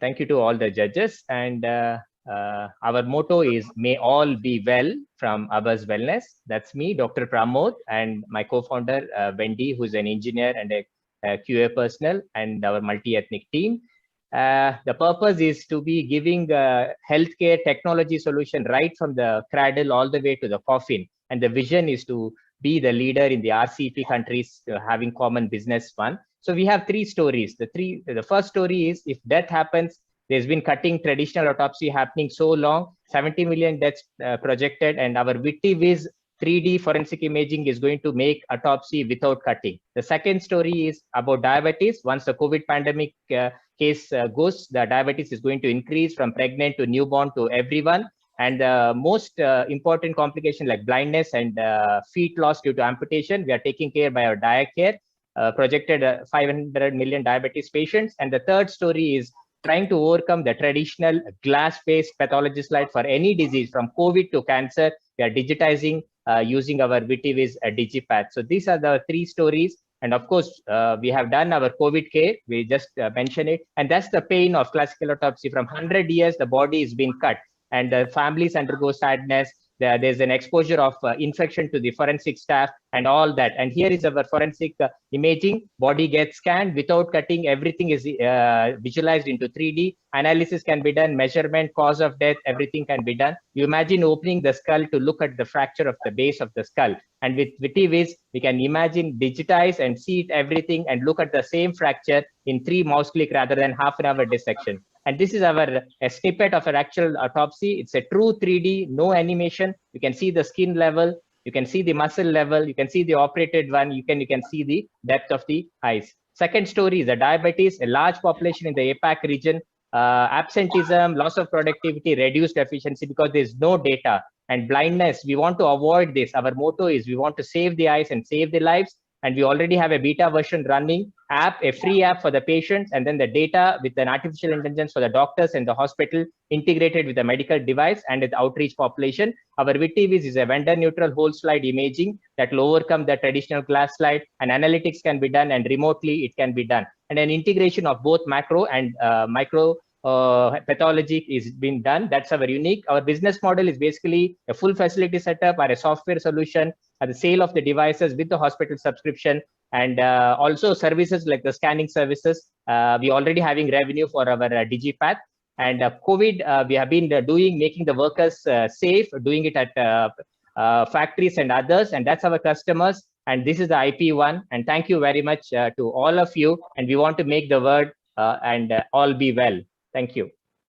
Thank you to all the judges. And our motto is "May all be well" from Abbas Wellness. That's me, Dr. Pramod, and my co-founder Wendy, who's an engineer and a QA personnel, and our multi-ethnic team. The purpose is to be giving healthcare technology solution right from the cradle all the way to the coffin. And the vision is to be the leader in the RCEP countries having common business fund. So we have three stories. The first story is, if death happens, there's been cutting traditional autopsy happening so long, 70 million deaths projected, and our VitiViz 3D forensic imaging is going to make autopsy without cutting. The second story is about diabetes. Once the COVID pandemic case goes, the diabetes is going to increase from pregnant to newborn to everyone. And the most important complication like blindness and feet loss due to amputation, we are taking care by our DiaCare, projected 500 million diabetes patients. And the third story is trying to overcome the traditional glass-based pathology slide for any disease from COVID to cancer. We are digitizing using our VitiViz DigiPath. So these are the three stories. And of course, we have done our COVID care. We just mentioned it. And that's the pain of classical autopsy. From 100 years, the body is being cut and the families undergo sadness. There's an exposure of infection to the forensic staff and all that. And here is our forensic imaging. Body gets scanned without cutting. Everything is visualized into 3D. Analysis can be done, measurement, cause of death, everything can be done. You imagine opening the skull to look at the fracture of the base of the skull. And with VitiViz, we can imagine, digitize and see it everything and look at the same fracture in 3 mouse click rather than half an hour dissection. And this is a snippet of an actual autopsy. It's a true 3D, no animation. You can see the skin level, you can see the muscle level, you can see the operated one, you can see the depth of the eyes. Second story is the diabetes, a large population in the APAC region, absenteeism, loss of productivity, reduced efficiency because there's no data. And blindness, we want to avoid this. Our motto is we want to save the eyes and save the lives. And we already have a beta version running app, a free app for the patients, and then the data with an artificial intelligence for the doctors and the hospital integrated with the medical device and with outreach population. Our VitiViz is a vendor neutral whole slide imaging that will overcome the traditional glass slide, and analytics can be done and remotely it can be done. And an integration of both macro and micro pathology is being done. That's our unique. Our business model is basically a full facility setup or a software solution, the sale of the devices with the hospital subscription, and also services like the scanning services. We already having revenue for our DigiPath. And COVID, we have been making the workers safe, doing it at factories and others, and that's our customers. And this is the IP1. And thank you very much to all of you. And we want to make the word and all be well. Thank you.